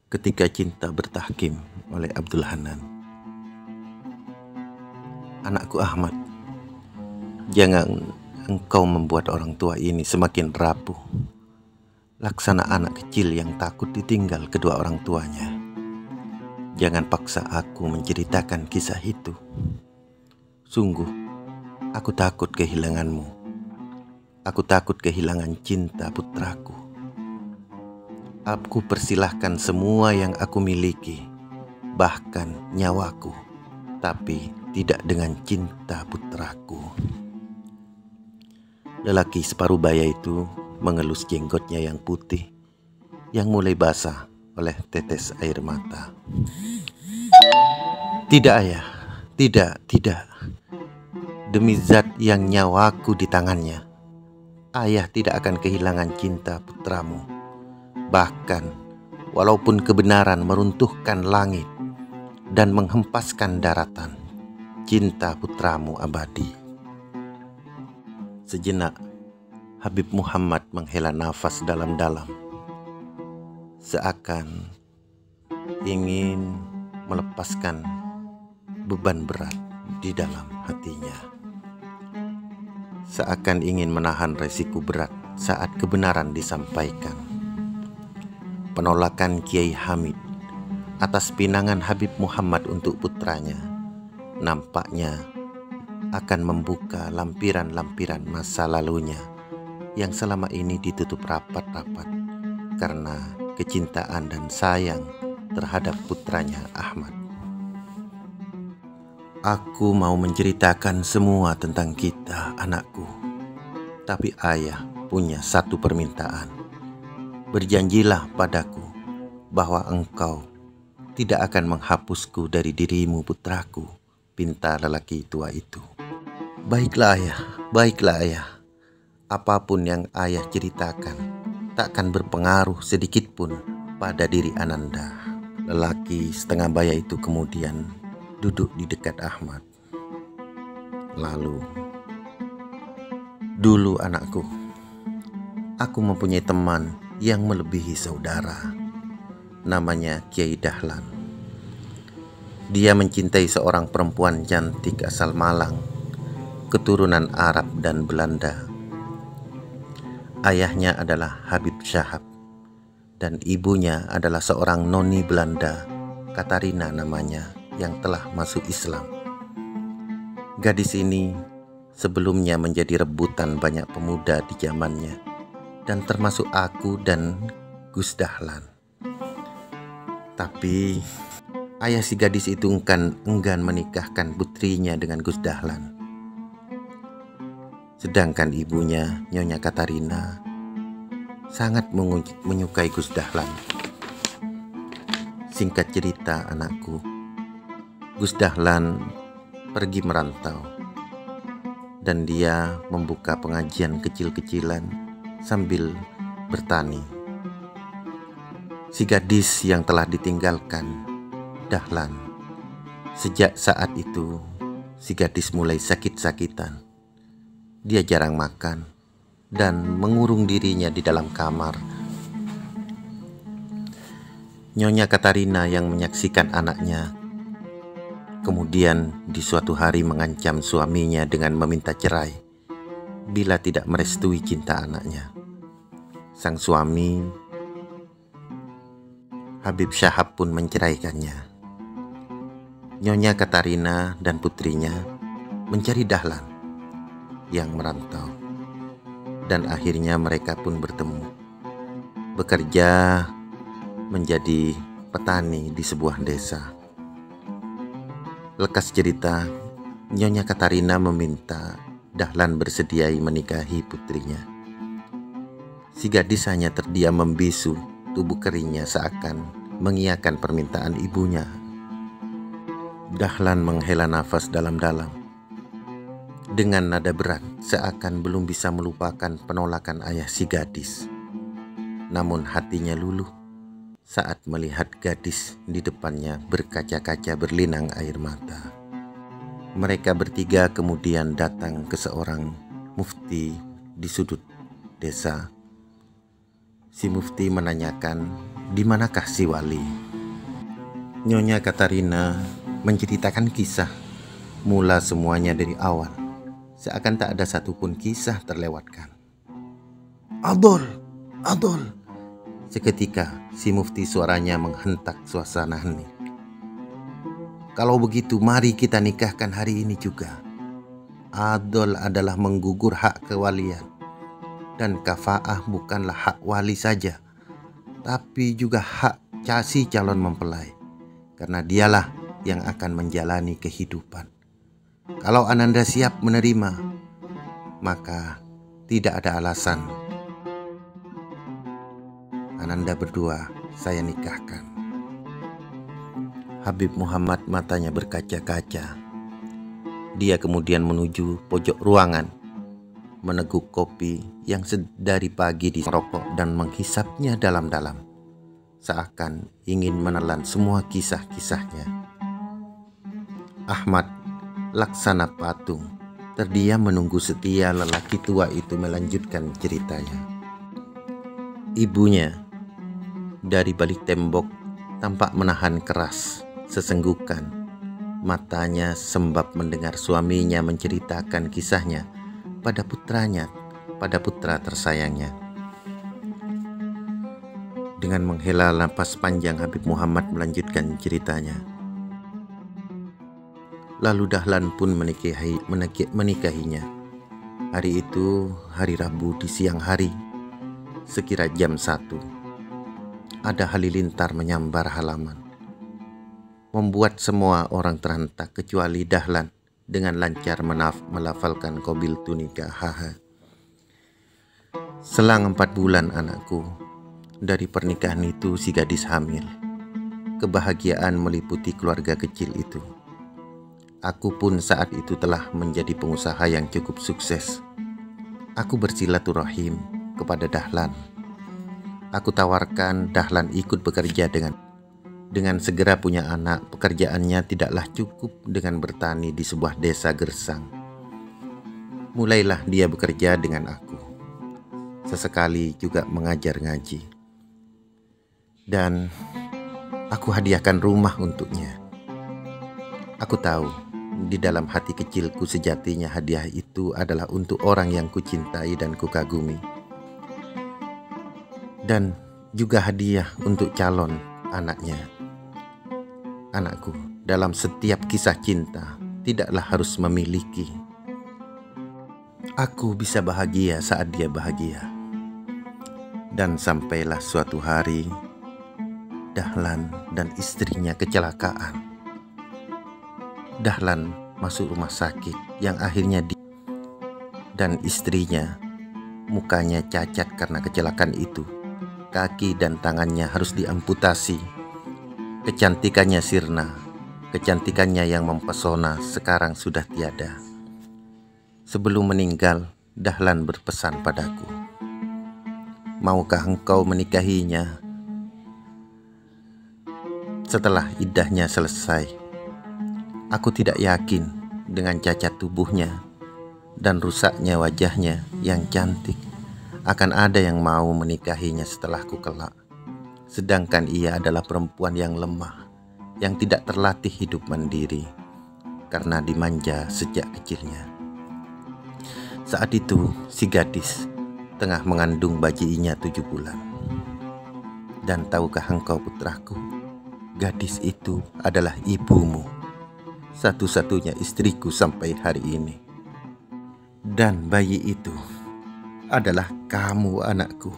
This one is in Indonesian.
Ketika Cinta Bertahkim oleh Abdul Hanan. Anakku Ahmad, jangan engkau membuat orang tua ini semakin rapuh, laksana anak kecil yang takut ditinggal kedua orang tuanya. Jangan paksa aku menceritakan kisah itu. Sungguh, aku takut kehilanganmu. Aku takut kehilangan Cinta putraku. Aku persilahkan semua yang aku miliki, bahkan nyawaku, tapi tidak dengan Cinta putraku. Lelaki separuh baya itu mengelus jenggotnya yang putih, yang mulai basah oleh tetes air mata. Tidak ayah, tidak. Demi zat yang nyawaku di tangannya, ayah tidak akan kehilangan Cinta putramu. Bahkan, walaupun kebenaran meruntuhkan langit dan menghempaskan daratan, Cinta putramu abadi. Sejenak, Habib Muhammad menghela nafas dalam-dalam, seakan ingin melepaskan beban berat di dalam hatinya. Seakan ingin menahan resiko berat saat kebenaran disampaikan. Penolakan Kiai Hamid atas pinangan Habib Muhammad untuk putranya nampaknya akan membuka lampiran-lampiran masa lalunya yang selama ini ditutup rapat-rapat karena kecintaan dan sayang terhadap putranya Ahmad. Aku mau menceritakan semua tentang kita, anakku. Tapi ayah punya satu permintaan. Berjanjilah padaku bahwa engkau tidak akan menghapusku dari dirimu putraku, pinta lelaki tua itu. Baiklah ayah. Apapun yang ayah ceritakan takkan berpengaruh sedikit pun pada diri Ananda. Lelaki setengah baya itu kemudian duduk di dekat Ahmad. Lalu, dulu anakku, aku mempunyai teman yang melebihi saudara. Namanya Kiai Dahlan. Dia mencintai seorang perempuan cantik asal Malang, keturunan Arab dan Belanda. Ayahnya adalah Habib Syahab dan ibunya adalah seorang noni Belanda, Katarina namanya, yang telah masuk Islam. Gadis ini sebelumnya menjadi rebutan banyak pemuda di zamannya, dan termasuk aku dan Gus Dahlan. Tapi ayah si gadis itu enggan menikahkan putrinya dengan Gus Dahlan. Sedangkan ibunya, Nyonya Katarina, sangat menyukai Gus Dahlan. Singkat cerita anakku, Gus Dahlan pergi merantau dan dia membuka pengajian kecil-kecilan sambil bertani. Si gadis yang telah ditinggalkan Dahlan, sejak saat itu si gadis mulai sakit-sakitan. Dia jarang makan dan mengurung dirinya di dalam kamar. Nyonya Katarina yang menyaksikan anaknya kemudian di suatu hari mengancam suaminya dengan meminta cerai bila tidak merestui cinta anaknya. Sang suami, Habib Syahab, pun menceraikannya. Nyonya Katarina dan putrinya mencari Dahlan yang merantau, dan akhirnya mereka pun bertemu, bekerja menjadi petani di sebuah desa. Lekas cerita, Nyonya Katarina meminta Dahlan bersediai menikahi putrinya. Si gadis hanya terdiam membisu, tubuh keringnya seakan mengiyakan permintaan ibunya. Dahlan menghela nafas dalam-dalam dengan nada berat, seakan belum bisa melupakan penolakan ayah si gadis. Namun hatinya luluh saat melihat gadis di depannya berkaca-kaca berlinang air mata. Mereka bertiga kemudian datang ke seorang mufti di sudut desa. si Mufti menanyakan, di manakah si wali? Nyonya Katarina menceritakan kisah, mula semuanya dari awal, seakan tak ada satupun kisah terlewatkan. Adol, Adol. Seketika si Mufti suaranya menghentak suasana hening. Kalau begitu mari kita nikahkan hari ini juga. Adol adalah menggugur hak kewalian. Dan kafaah bukanlah hak wali saja, tapi juga hak si calon mempelai. Karena dialah yang akan menjalani kehidupan. Kalau Ananda siap menerima, maka tidak ada alasan. Ananda berdua saya nikahkan. Habib Muhammad matanya berkaca-kaca. Dia kemudian menuju pojok ruangan, meneguk kopi yang sedari pagi dirokok dan menghisapnya dalam-dalam, seakan ingin menelan semua kisah-kisahnya. Ahmad, laksana patung, terdiam menunggu setia lelaki tua itu melanjutkan ceritanya. Ibunya dari balik tembok tampak menahan keras sesenggukan. Matanya sembab mendengar suaminya menceritakan kisahnya pada putranya, pada putra tersayangnya. Dengan menghela napas panjang, Habib Muhammad melanjutkan ceritanya. Lalu Dahlan pun menikahinya. Hari itu hari Rabu di siang hari, sekira jam 1. Ada halilintar menyambar halaman, membuat semua orang terhentak kecuali Dahlan dengan lancar melafalkan qabil tunika haha. Selang 4 bulan anakku, dari pernikahan itu si gadis hamil. Kebahagiaan meliputi keluarga kecil itu. Aku pun saat itu telah menjadi pengusaha yang cukup sukses. Aku bersilaturahim kepada Dahlan. Aku tawarkan Dahlan ikut bekerja dengan segera punya anak. Pekerjaannya tidaklah cukup dengan bertani di sebuah desa gersang. Mulailah dia bekerja dengan aku. Sesekali juga mengajar ngaji. Dan aku hadiahkan rumah untuknya. Aku tahu di dalam hati kecilku sejatinya hadiah itu adalah untuk orang yang kucintai dan kukagumi. Dan juga hadiah untuk calon anaknya. Anakku, dalam setiap kisah cinta tidaklah harus memiliki. Aku bisa bahagia saat dia bahagia. Dan sampailah suatu hari Dahlan dan istrinya kecelakaan. Dahlan masuk rumah sakit yang akhirnya dan istrinya mukanya cacat karena kecelakaan itu. Kaki dan tangannya harus diamputasi. Kecantikannya sirna, kecantikannya yang mempesona sekarang sudah tiada. Sebelum meninggal, Dahlan berpesan padaku, maukah engkau menikahinya? Setelah iddahnya selesai, aku tidak yakin dengan cacat tubuhnya dan rusaknya wajahnya yang cantik akan ada yang mau menikahinya setelahku kelak. Sedangkan ia adalah perempuan yang lemah, yang tidak terlatih hidup mandiri karena dimanja sejak kecilnya. Saat itu si gadis tengah mengandung bayinya 7 bulan. Dan tahukah engkau putraku, gadis itu adalah ibumu, satu-satunya istriku sampai hari ini. Dan bayi itu adalah kamu anakku.